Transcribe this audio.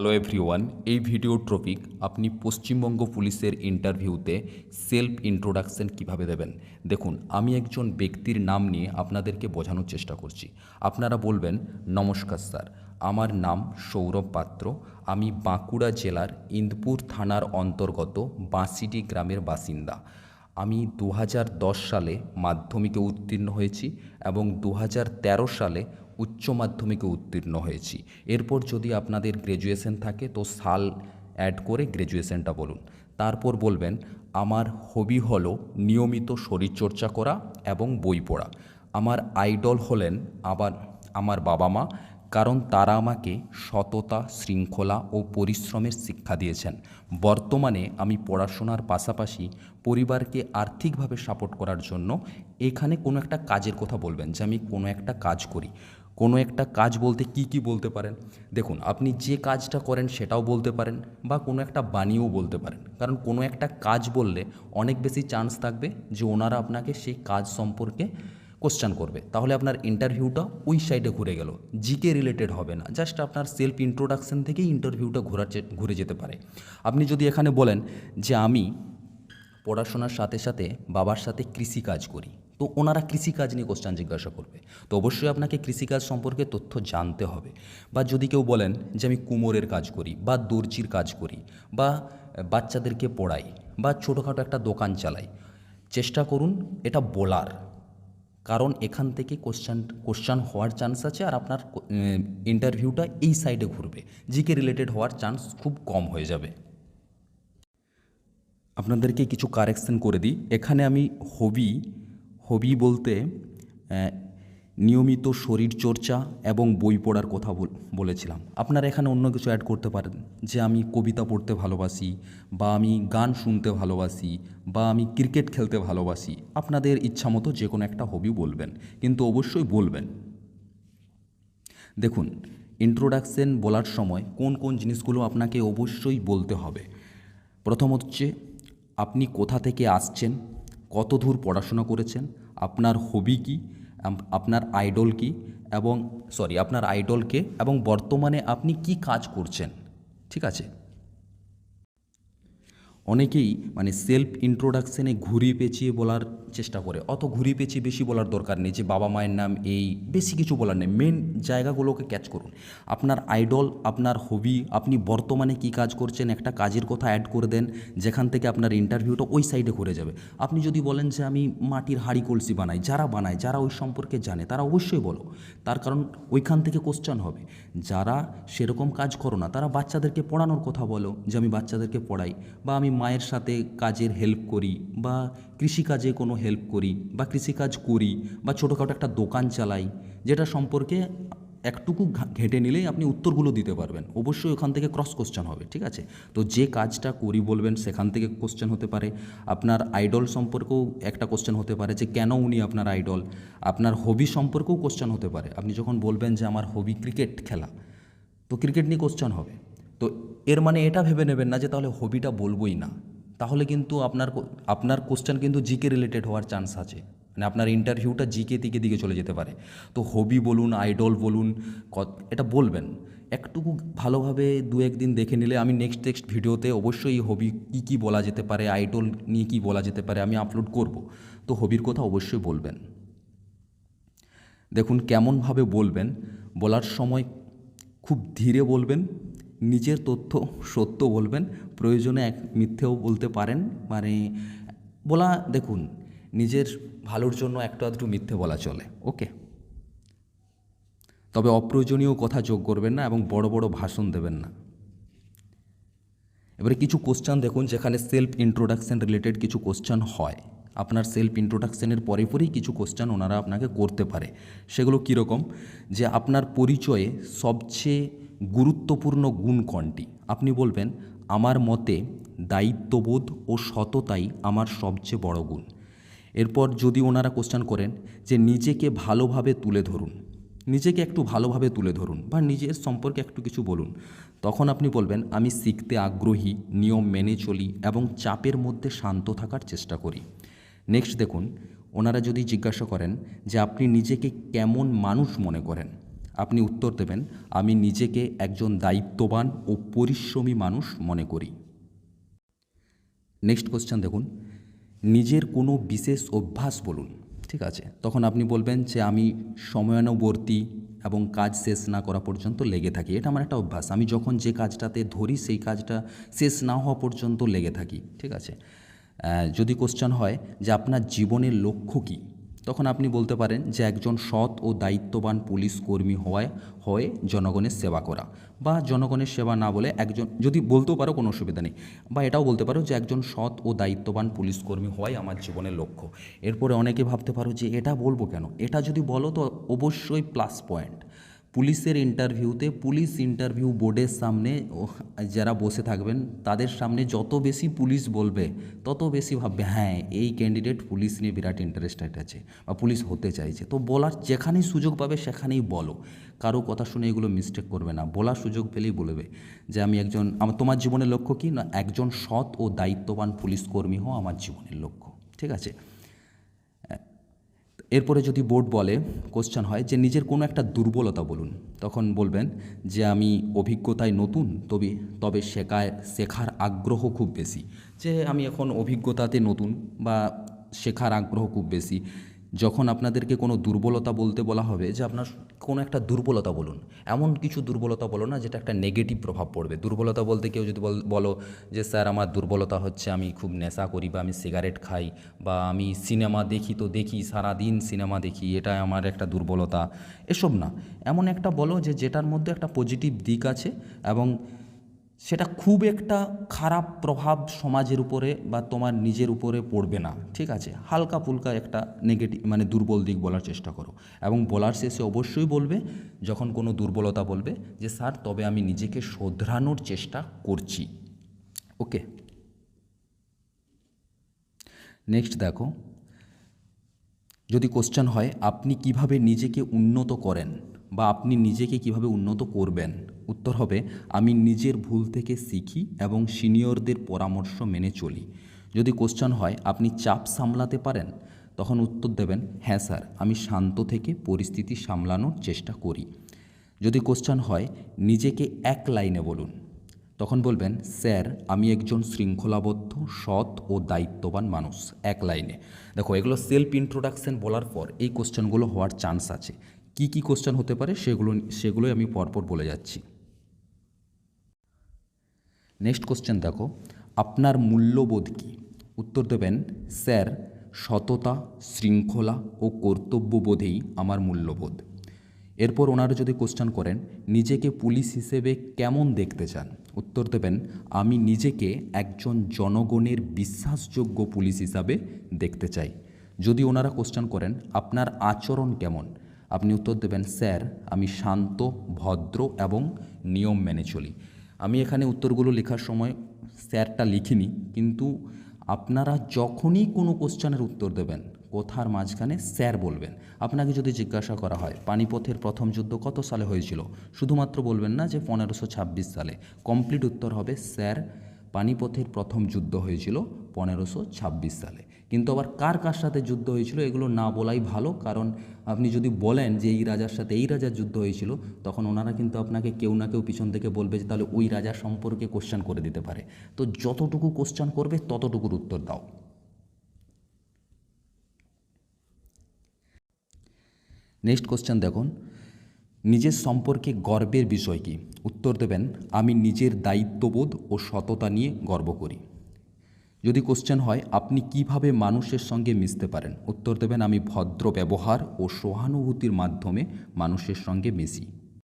Hello everyone, এই video topic আপনি পশ্চিমবঙ্গ পুলিশের ইন্টারভিউতে সেলফ ইন্ট্রোডাকশন কিভাবে দেবেন। দেখুন, আমি একজন ব্যক্তির নাম নিয়ে আপনাদেরকে বোঝানোর চেষ্টা করছি। আপনারা বলবেন, নমস্কার স্যার, আমার নাম সৌরভ পাত্র, আমি বাঁকুড়া জেলার ইন্দপুর থানার অন্তর্গত বাঁশিডি গ্রামের বাসিন্দা। আমি 2010 সালে মাধ্যমিকে উত্তীর্ণ হয়েছি এবং 2013 সালে উচ্চ মাধ্যমিকে উত্তীর্ণ হয়েছি। এরপর যদি আপনাদের গ্র্যাজুয়েশন থাকে তো সাল অ্যাড করে গ্র্যাজুয়েশনটা বলুন। তারপর বলবেন, আমার হবি হলো নিয়মিত শরীরচর্চা করা এবং বই পড়া। আমার আইডল হলেন আমার বাবা মা, কারণ তারা আমাকে সততা, শৃঙ্খলা ও পরিশ্রমের শিক্ষা দিয়েছেন। বর্তমানে আমি পড়াশোনার পাশাপাশি পরিবারকে আর্থিকভাবে সাপোর্ট করার জন্য এখানে কোনো একটা কাজের কথা বলবেন, যে আমি কোনো একটা কাজ করি। কোনো একটা কাজ বলতে কি বলতে পারেন? দেখুন, আপনি যে কাজটা করেন সেটাও বলতে পারেন, বা কোনো একটা বানিয়েও বলতে পারেন। কারণ কোনো একটা কাজ বললে অনেক বেশি চান্স থাকবে যে ওনারা আপনাকে সেই কাজ সম্পর্কে কোশ্চেন করবে, তাহলে আপনার ইন্টারভিউটা ওই সাইডে ঘুরে গেল, জিকে রিলেটেড হবে না। জাস্ট আপনার সেলফ ইন্ট্রোডাকশন থেকেই ইন্টারভিউটা ঘুরে যেতে পারে। আপনি যদি এখানে বলেন যে আমি পড়াশোনার সাথে সাথে বাবার সাথে কৃষিকাজ করি, তো ওনারা কৃষিকাজ নিয়ে কোশ্চেন জিজ্ঞাসা করবে। তো অবশ্যই আপনাকে কৃষিকাজ সম্পর্কে তথ্য জানতে হবে। বা যদি কেউ বলেন যে আমি কুমোরের কাজ করি, বা দর্জির কাজ করি, বা বাচ্চাদেরকে পড়াই, বা ছোটোখাটো একটা দোকান চালাই, চেষ্টা করুন এটা বলার। কারণ এখান থেকে কোশ্চেন হওয়ার চান্স আছে, আর আপনার ইন্টারভিউটা এই সাইডে ঘুরবে, জিকে রিলেটেড হওয়ার চান্স খুব কম হয়ে যাবে। আপনাদেরকে কিছু কারেকশন করে দিই। এখানে আমি হবি বলতে নিয়মিত শরীরচর্চা এবং বই পড়ার কথা বলেছিলাম। আপনারা এখানে অন্য কিছু অ্যাড করতে পারেন, যে আমি কবিতা পড়তে ভালোবাসি, বা আমি গান শুনতে ভালোবাসি, বা আমি ক্রিকেট খেলতে ভালোবাসি। আপনাদের ইচ্ছা মতো যে কোনো একটা হবি বলবেন, কিন্তু অবশ্যই বলবেন। দেখুন, ইন্ট্রোডাকশন বলার সময় কোন কোন জিনিসগুলো আপনাকে অবশ্যই বলতে হবে। প্রথম হচ্ছে, আপনি কোথা থেকে আসছেন, কত দূর পড়াশোনা করেছেন, আপনার হবি কী, আপনার আইডল আপনার আইডলকে, এবং বর্তমানে আপনি কি কাজ করছেন। ঠিক আছে? অনেকেই সেলফ ইন্ট্রোডাকশানে ঘুরিয়ে পেঁচিয়ে বলার চেষ্টা করে। অত ঘুরিয়ে পেঁচিয়ে বেশি বলার দরকার নেই, যে বাবা মায়ের নাম এই, বেশি কিছু বলার নেই। মেন জায়গাগুলোকে ক্যাচ করুন। আপনার আইডল, আপনার হবি, আপনি বর্তমানে কি কাজ করছেন, একটা কাজের কথা অ্যাড করে দেন, যেখান থেকে আপনার ইন্টারভিউটা ওই সাইডে ঘুরে যাবে। আপনি যদি বলেন যে আমি মাটির হাঁড়ি কলসি বানাই, যারা ওই সম্পর্কে জানে তারা অবশ্যই বলো, তার কারণ ওইখান থেকে কোশ্চেন হবে। যারা সেরকম কাজ করো না, তারা বাচ্চাদেরকে পড়ানোর কথা বলো, যে আমি বাচ্চাদেরকে পড়াই, বা আমি মায়ের সাথে কাজের হেল্প করি, বা কৃষিকাজে কোনো হেল্প করি, বা কৃষিকাজ করি, বা ছোটোখাটো একটা দোকান চালাই, যেটা সম্পর্কে একটুকু ঘেঁটে নিলেই আপনি উত্তরগুলো দিতে পারবেন। অবশ্যই ওখান থেকে ক্রস কোশ্চেন হবে। ঠিক আছে? তো যে কাজটা করি বলবেন, সেখান থেকে কোশ্চেন হতে পারে। আপনার আইডল সম্পর্কেও একটা কোশ্চেন হতে পারে, যে কেন উনি আপনার আইডল। আপনার হবি সম্পর্কেও কোশ্চেন হতে পারে। আপনি যখন বলবেন যে আমার হবি ক্রিকেট খেলা, তো ক্রিকেট নিয়ে কোশ্চেন হবে। তো এর মানে এটা ভেবে নেবেন না যে তাহলে হবিটা বলবোই না, তাহলে কিন্তু আপনার কোশ্চেন কিন্তু জিকে রিলেটেড হওয়ার চান্স আছে। আপনার ইন্টারভিউটা জিকে দিকে চলে যেতে পারে। তো হবি বলুন, আইডল বলুন, এটা বলবেন। একটুকু ভালোভাবে দু একদিন দেখে নিলে আমি নেক্সট ভিডিওতে অবশ্যই হবি কী বলা যেতে পারে, আইডল নিয়ে কী বলা যেতে পারে আমি আপলোড করব। তো হবির কথা অবশ্যই বলবেন। দেখুন, কেমনভাবে বলবেন, বলার সময় খুব ধীরে বলবেন, নিজের তথ্য সত্য বলবেন, প্রয়োজনে মিথ্যেও বলতে পারেন। দেখুন, নিজের ভালোর জন্য একটু আধটু মিথ্যে বলা চলে। ওকে? তবে অপ্রয়োজনীয় কথা যোগ করবেন না, এবং বড় বড় ভাষণ দেবেন না। এবারে কিছু কোশ্চেন দেখুন, যেখানে সেলফ ইন্ট্রোডাকশান রিলেটেড কিছু কোশ্চেন হয়। আপনার সেলফ ইন্ট্রোডাকশানের পরেই কিছু কোশ্চেন ওনারা আপনাকে করতে পারে। সেগুলো কীরকম, যে আপনার পরিচয়ে সবচেয়ে গুরুত্বপূর্ণ গুণ কোনটি। আপনি বলবেন, আমার মতে দায়িত্ববোধ ও সততাই আমার সবচেয়ে বড় গুণ। এরপর যদি ওনারা কোশ্চেন করেন যে নিজেকে ভালোভাবে তুলে ধরুন, নিজেকে একটু ভালোভাবে তুলে ধরুন, বা নিজের সম্পর্কে একটু কিছু বলুন, তখন আপনি বলবেন, আমি শিখতে আগ্রহী, নিয়ম মেনে চলি, এবং চাপের মধ্যে শান্ত থাকার চেষ্টা করি। নেক্সট দেখুন, ওনারা যদি জিজ্ঞাসা করেন যে আপনি নিজেকে কেমন মানুষ মনে করেন, আপনি উত্তর দেবেন, আমি নিজেকে একজন দায়িত্ববান ও পরিশ্রমী মানুষ মনে করি। নেক্সট কোশ্চেন দেখুন, নিজের কোনো বিশেষ অভ্যাস বলুন। ঠিক আছে, তখন আপনি বলবেন যে আমি সময়ানুবর্তী এবং কাজ শেষ না করা পর্যন্ত লেগে থাকি। এটা আমার একটা অভ্যাস, আমি যখন যে কাজটাতে ধরি সেই কাজটা শেষ না হওয়া পর্যন্ত লেগে থাকি। ঠিক আছে, যদি কোশ্চেন হয় যে আপনার জীবনের লক্ষ্য কী, তখন আপনি বলতে পারেন যে একজন সৎ ও দায়িত্ববান পুলিশ কর্মী হয়ে জনগণের সেবা করা, বা জনগণের সেবা না বলে একজন, যদি বলতেও পারো কোনো অসুবিধা নেই, বা এটাও বলতে পারো যে একজন সৎ ও দায়িত্ববান পুলিশ কর্মী হওয়াই আমার জীবনের লক্ষ্য। এরপরে অনেকে ভাবতে পারো যে এটা বলবো কেন, এটা যদি বলো তো অবশ্যই প্লাস পয়েন্ট। পুলিশের ইন্টারভিউতে, পুলিশ ইন্টারভিউ বোর্ডের সামনে যারা বসে থাকবেন তাদের সামনে যত বেশি পুলিশ বলবে তত বেশি ভাববে হ্যাঁ এই ক্যান্ডিডেট পুলিশ নিয়ে বিরাট ইন্টারেস্টেড আছে বা পুলিশ হতে চাইছে। তো বলার যেখানেই সুযোগ পাবে সেখানেই বলো, কারো কথা শুনে এগুলো মিস্টেক করবে না, বলার সুযোগ পেলেই বলবে যে আমি একজন, তোমার জীবনের লক্ষ্য কি না, একজন সৎ ও দায়িত্ববান পুলিশ কর্মী হও আমার জীবনের লক্ষ্য। ঠিক আছে, এরপরে যদি বোর্ড বলে, কোশ্চেন হয় যে নিজের কোনো একটা দুর্বলতা বলুন, তখন বলবেন যে আমি অভিজ্ঞতায় নতুন, তবে শেখার আগ্রহ খুব বেশি। যে আমি এখন অভিজ্ঞতাতে নতুন বা শেখার আগ্রহ খুব বেশি। যখন আপনাদেরকে কোনো দুর্বলতা বলতে বলা হবে যে আপনার কোনো একটা দুর্বলতা বলুন, এমন কিছু দুর্বলতা বলো না যেটা একটা নেগেটিভ প্রভাব পড়বে। দুর্বলতা বলতে কেউ যদি বলো যে স্যার আমার দুর্বলতা হচ্ছে আমি খুব নেশা করি, বা আমি সিগারেট খাই, বা আমি সিনেমা দেখি সারাদিন সিনেমা দেখি, এটা আমার একটা দুর্বলতা, এসব না। এমন একটা বলো যেটার মধ্যে একটা পজিটিভ দিক আছে এবং সেটা খুব একটা খারাপ প্রভাব সমাজের উপরে বা তোমার নিজের উপরে পড়বে না। ঠিক আছে, হালকা ফুলকা একটা নেগেটিভ মানে দুর্বল দিক বলার চেষ্টা করো, এবং বলার শেষে অবশ্যই বলবে যখন কোনো দুর্বলতা বলবে যে স্যার তবে আমি নিজেকে শোধরানোর চেষ্টা করছি। ওকে, নেক্সট দেখো, যদি কোশ্চেন হয় আপনি কিভাবে নিজেকে উন্নত করেন বা আপনি নিজেকে কিভাবে উন্নত করবেন, উত্তর হবে আমি নিজের ভুল থেকে শিখি এবং সিনিয়রদের পরামর্শ মেনে চলি। যদি কোশ্চেন হয় আপনি চাপ সামলাতে পারেন, তখন উত্তর দেবেন হ্যাঁ স্যার, আমি শান্ত থেকে পরিস্থিতি সামলানোর চেষ্টা করি। যদি কোশ্চেন হয় নিজেকে এক লাইনে বলুন, তখন বলবেন স্যার আমি একজন শৃঙ্খলাবদ্ধ, সৎ ও দায়িত্ববান মানুষ। এক লাইনে। দেখো এগুলো সেলফ ইন্ট্রোডাকশন বলার পর এই কোশ্চেনগুলো হওয়ার চান্স আছে। কি কি কোশ্চেন হতে পারে সেগুলোই আমি পরপর বলে যাচ্ছি। নেক্সট কোশ্চেন দেখো, আপনার মূল্যবোধ কী? উত্তর দেবেন স্যার সততা, শৃঙ্খলা ও কর্তব্যবোধেই আমার মূল্যবোধ। এরপর ওনারা যদি কোশ্চেন করেন নিজেকে পুলিশ হিসেবে কেমন দেখতে চান, উত্তর দেবেন আমি নিজেকে একজন জনগণের বিশ্বাসযোগ্য পুলিশ হিসাবে দেখতে চাই। যদি ওনারা কোশ্চেন করেন আপনার আচরণ কেমন, আপনি উত্তর দেবেন স্যার আমি শান্ত, ভদ্র এবং নিয়ম মেনে চলি। আমি এখানে উত্তরগুলো লেখার সময় স্যারটা লিখিনি, কিন্তু আপনারা যখনই কোনো কোশ্চেনের উত্তর দেবেন কথার মাঝখানে স্যার বলবেন। আপনাকে যদি জিজ্ঞাসা করা হয় পানিপথের প্রথম যুদ্ধ কত সালে হয়েছিল, শুধুমাত্র বলবেন না যে 1526 সালে, কমপ্লিট উত্তর হবে স্যার পানিপথের প্রথম যুদ্ধ হয়েছিল 1526 সালে। কিন্তু আবার কার কার সাথে যুদ্ধ হয়েছিল এগুলো না বলাই ভালো, কারণ আপনি যদি বলেন যে এই রাজার সাথে এই রাজার যুদ্ধ হয়েছিল, তখন ওনারা কিন্তু আপনাকে কেউ না কেউ পিছন থেকে বলবে যে তাহলে ওই রাজা সম্পর্কে কোশ্চেন করে দিতে পারে। তো যতটুকু কোশ্চেন করবে ততটুকুর উত্তর দাও। নেক্সট কোশ্চেন দেখুন, নিজের সম্পর্কে গর্বের বিষয় কি? উত্তর দেবেন আমি নিজের দায়িত্ববোধ ও সততা নিয়ে গর্ব করি। যদি কোশ্চেন হয় আপনি কিভাবে মানুষের সঙ্গে মিশতে পারেন, উত্তর দেবেন আমি ভদ্র ব্যবহার ও সহানুভূতির মাধ্যমে মানুষের সঙ্গে মিশি।